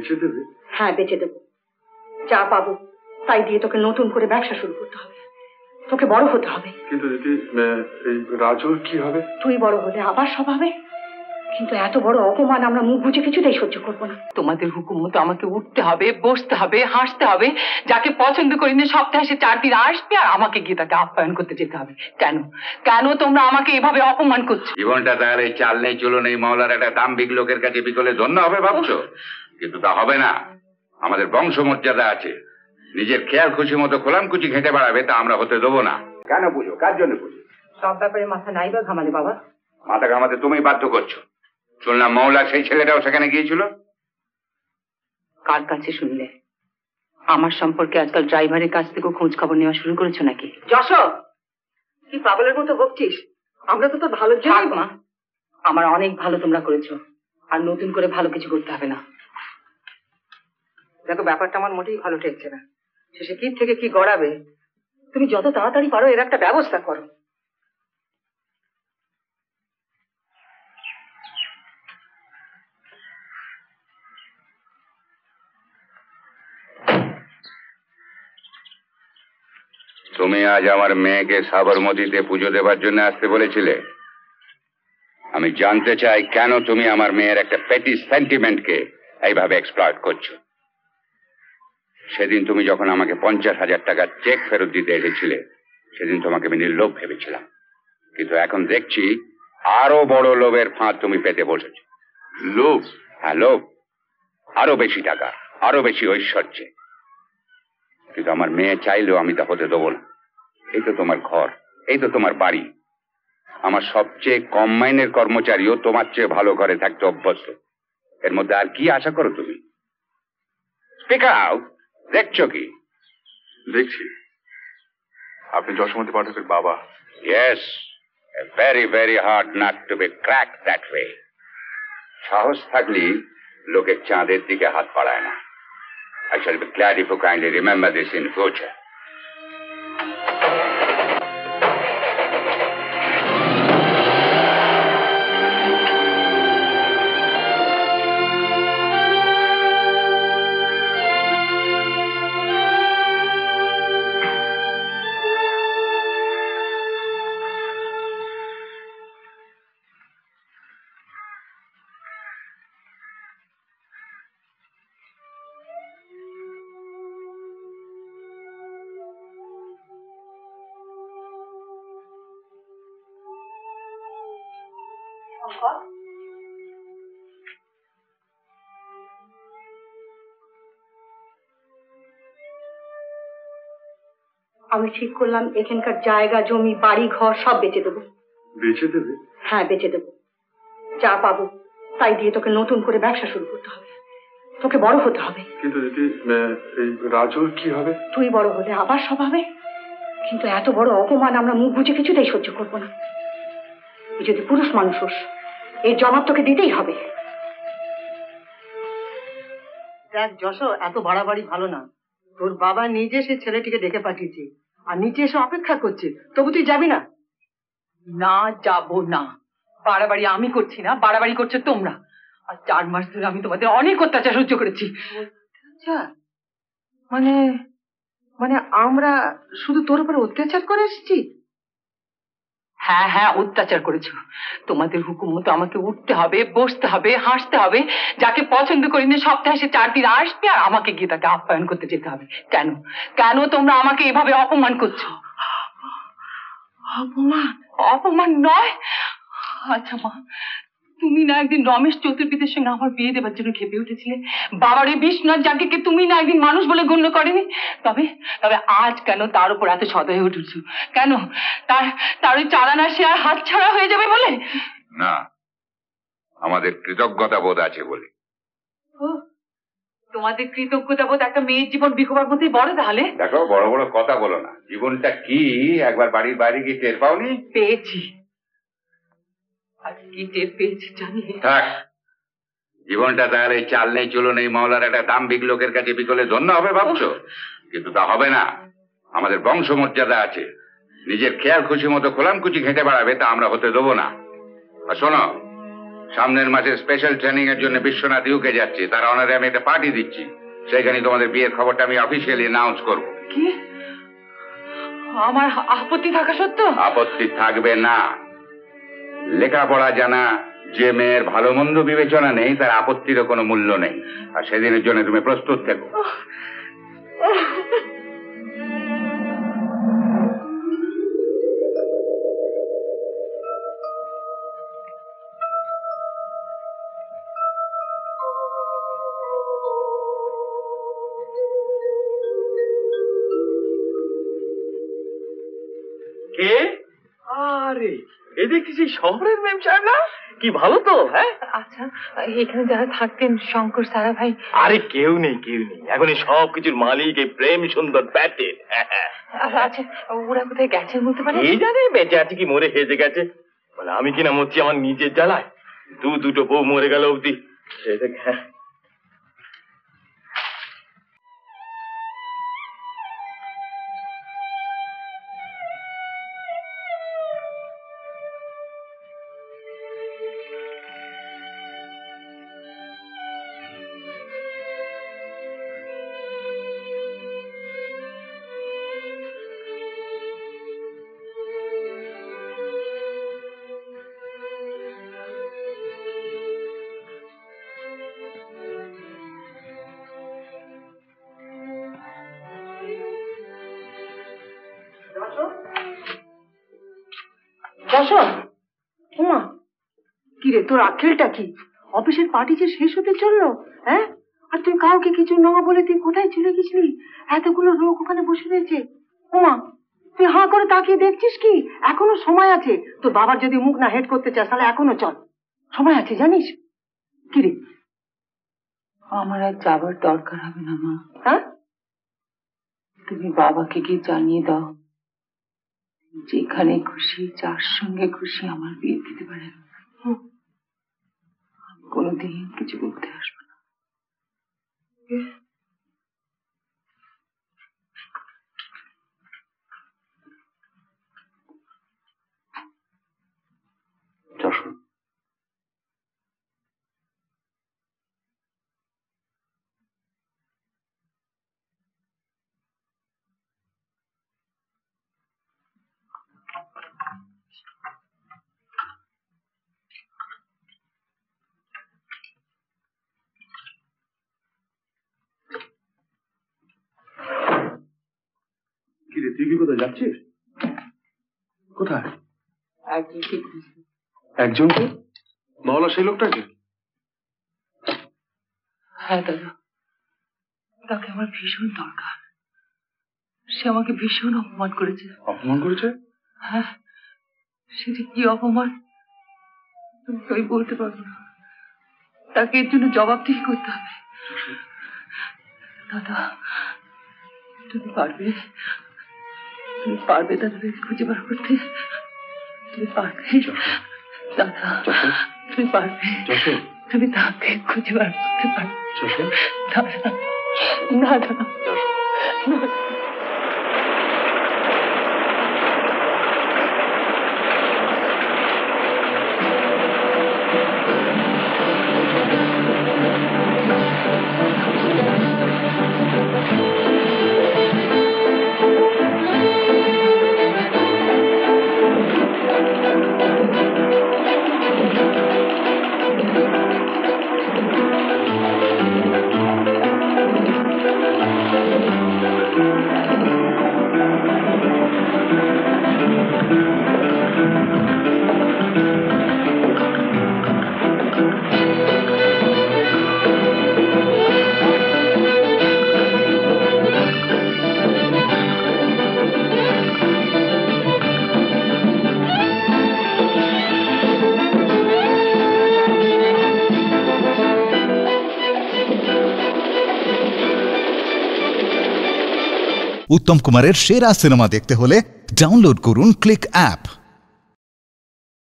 বেচে দেবে? হ্যাঁ বেচে দেবো। যা পাবো তাই দিয়ে তোকে নতুন করে ব্যবসা শুরু করতে হবে, তোকে বড় হতে হবে। কিন্তু দিদি এই রাজুর কি হবে? তুই বড় হলে আবার সব হবে, কিন্তু এত বড় অপমান আমরা মুখ বুঝে কিছুতেই সহ্য করবো না। তোমাদের হুকুম মতো আমাকে উঠতে হবে, বসতে হবে, হাসতে হবে। যাকে পছন্দ করি না সপ্তাহে সে 4 দিন আসবে আর আমাকে গিয়ে তাকে আপ্যায়ন করতে যেতে হবে। কেন কেন তোমরা আমাকে এভাবে অপমান করছো? জীবনটা তাহলে চাল নেই চলো নেই মাওলার একটা দাম্ভিক লোকের কাছে বিকলে ধন্য হবে ভাবছো? কিন্তু তা হবে না। আমাদের বংশমর্যাদা আছে। নিজের খেয়াল খুশি মতো খোলামকুচি ঘেঁটে বাড়াবে, তা আমরা হতে দেবো না। কেন বুঝো? কার জন্য বুঝো? সব ব্যাপারে মাথা নাই বা ঘামালে বাবা? মাথা ঘামাতে তুমি বাধ্য করছো। শুনলাম মৌলা সেই ছেলেটাও সেখানে গিয়েছিল। কার কাছে শুনলে? আমার সম্পর্কে আজকাল ড্রাইভারের কাছ থেকে খোঁজ খবর নেওয়া শুরু করেছো নাকি? যশো, কি পাগলের মতো বকছিস? আমরা তো তোর ভালোর জন্য। মা, আমার অনেক ভালো তোমরা করেছো, আর নতুন করে ভালো কিছু করতে হবে না। দেখো ব্যাপারটা আমার মোটেই ভালো ঠেকছে না। শেষে কি থেকে কি গড়াবে। তুমি যত তাড়াতাড়ি পারো এর একটা ব্যবস্থা করো। তুমি আজ আমার মেয়েকে সাবরমতীতে পুজো দেবার জন্য আসতে বলেছিলে। আমি জানতে চাই কেন তুমি আমার মেয়ের একটা পেটি সেন্টিমেন্টকে এইভাবে এক্সপ্লয়েট করছো। সেদিন তুমি যখন আমাকে 50,000 টাকার চেক ফেরত দিতে এসেছিলে, সেদিন তোমাকে আমি নির্লোভ ভেবেছিলাম, কিন্তু এখন দেখছি আরো বড় লোভের ফাঁদ তুমি পেতে বসেছ। লোভ? হ্যাঁ লোভ। আরো বেশি টাকা, আরো বেশি ঐশ্বর্যে। কিন্তু আমার মেয়ে চাইলেও আমি তা হতে দেবো না। এই তো তোমার ঘর, এই তো তোমার বাড়ি। আমার সবচেয়ে কম মাইনের কর্মচারীও তোমার চেয়ে ভালো ঘরে থাকতে অভ্যস্ত। এর মধ্যে আর কি আশা করো তুমি? Speak out. দেখছো কি? দেখছি আপনি যশোমতী পাঠকের বাবা। Yes, a very very hard nut to be cracked that way. সাহস থাকলেই লোকের চাঁদের দিকে হাত বাড়ায় না। I shall be glad if you kindly remember this in future. আমি ঠিক করলাম এখানকার জায়গা জমি বাড়ি ঘর সব বেচে দেবো। বেচে দেবে? হ্যাঁ বেচে দেবো। যা পাবো তাই দিয়ে তোকে নতুন করে ব্যবসা শুরু করতে হবে, তোকে বড় হতে হবে। কিন্তু দিদি এই রাজুর কি হবে? তুই বড় হলে আবার সব হবে, কিন্তু এত বড় অপমান আমরা মুখ বুঝে কিছুতেই সহ্য করবো না। তুই যদি পুরুষ মানুষ হোস, এই জবাব তোকে দিতেই হবে। দেখ যশো, এত বাড়াবাড়ি ভালো না। তোর বাবা নিজে সেই ছেলেটিকে ডেকে পাঠিয়েছে আর নিচে এসে অপেক্ষা করছে, তবু তুই যাবি না? না যাবো না। বাড়াবাড়ি আমি করছি না, বাড়াবাড়ি করছো তোমরা। আর 4 মাস ধরে আমি তোমাদের অনেক অত্যাচার সহ্য করেছি। মানে মানে আমরা শুধু তোর উপরে অত্যাচার করে এসেছি? হ্যাঁ হ্যাঁ অত্যাচার করেছো। তোমাদের হুকুম মতো আমাকে উঠতে হবে, বসতে হবে, হাসতে হবে। যাকে পছন্দ করি না সপ্তাহে সে 4 দিন আসবে আর আমাকে গিয়ে তাকে আপ্যায়ন করতে যেতে হবে। কেন কেন তোমরা আমাকে এভাবে অপমান করছো? অপমান? অপমান নয়। আচ্ছা মা, তুমি না একদিন রমেশ চতুর্বেদীর সঙ্গে আমার বিয়ে দেবার জন্য খেপে উঠেছিলে। বাবার এই বিশ্বনাথ যাকে তুমি না একদিন মানুষ বলে গণ্য করেনি। তবে তবে আজ কেন তার উপর এত সদয় হয়ে উঠেছো? কেন তার ওই চালানা সে আর হাত ছাড়া হয়ে যাবে বলে? না, আমাদের কৃতজ্ঞতা বোধ আছে বলে। তোমাদের কৃতজ্ঞতা বোধ একটা মেয়ের জীবন বিকবার মধ্যেই বড়। তাহলে দেখো, বড় বড় কথা বলো না। জীবনটা কি একবার বাড়ির বাইরে গিয়ে টের পাওনি? পেয়েছি। আজ কি টের পেয়েছি জানি? থাক, জীবনটা তাহলে চাল নেই চলো নেই মাওলার একটা দাম্ভিক লোকের কাছে বিকলে ধন্য হবে ভাবছো? কিন্তু তা হবে না। আমাদের বংশমর্যাদা আছে। নিজের খেয়াল খুশি মতো খোলামকুচি ঘেঁটে বাড়াবে, তা আমরা হতে দেবো না। আর শোনো, সামনের মাসে স্পেশাল ট্রেনিং এর জন্য বিশ্বনাথ ইউকে যাচ্ছে, তার অনারে আমি একটা পার্টি দিচ্ছি। সেখানে তোমাদের বিয়ের খবরটা আমি অফিসিয়ালি অ্যানাউন্স করব। কি আমার আপত্তি থাকা সত্ত্বেও? আপত্তি থাকবে না। লেখাপড়া জানা যে মেয়ের ভালো মন্দ বিবেচনা নেই, তার আপত্তিরও কোনো মূল্য নেই। আর সেদিনের জন্য তুমি প্রস্তুত থেকো। কে? আরে এ দেখছি সেই শহরের মেম সাহেব না? কি ভালো তো, হ্যাঁ? আচ্ছা, এখানে যারা থাকতেন শঙ্কর সারা ভাই? আরে কেউ নেই, কেউ নেই। এখন এই সব কিছুর মালিক এই প্রেম সুন্দর প্যাটেল। আচ্ছা, ওরা কোথায় গেছে বলতে পারে? এই জানে বেঁচে আছে কি মরে হেজে গেছে। বলে আমি কিনা মরছি আমার নিজের জ্বালায়। দুটো বউ মরে গেল অব্দি। যশোর, উমা, কি রে তোর আক্কেলটা কি? অফিসের পার্টি যে শেষ হতে চললো, হ্যাঁ? আর তুই কাউকে কিছু না বলে তুই কোথায় চলে গেছিলি? এতগুলো লোক ওখানে বসে রয়েছে। উমা, তুই হাঁ করে তাকিয়ে দেখছিস কি? এখনো সময় আছে। তোর বাবার যদি মুখ না হেড করতে চাস তাহলে এখনো চল, সময় আছে জানিস। কি রে? আমার আর যাবার দরকার হবে না মা। হ্যাঁ, তুমি বাবাকে গিয়ে জানিয়ে দাও যেখানে খুশি যার সঙ্গে খুশি আমার বিয়ে দিতে পারেন। আমি কোনোদিন কিছু বলতে আসবো না। যশোর, কি রে তুই কি কোথায় যাচ্ছিস? কোথায়? একজনকে? মহলা সেই লোকটাকে? হ্যাঁ দাদা, তাকে আমার ভীষণ দরকার। সে আমাকে ভীষণ অপমান করেছে। অপমান করেছে? হ্যাঁ, সেটা কি অপমান আমি বলতে পারবো না। তাকে এর জন্য জবাবদিহি করতে হবে। দাদা, তুমি পারবে? তুমি পারবে দাদাকে খুঁজে বার করতে? তুমি পারবে দাদা? তুমি পারবে? তুমি তাকে খুঁজে বার করতে পারবে দাদা? দাদা, উত্তম কুমারের সেরা সিনেমা দেখতে হলে ডাউনলোড করুন ক্লিক অ্যাপ।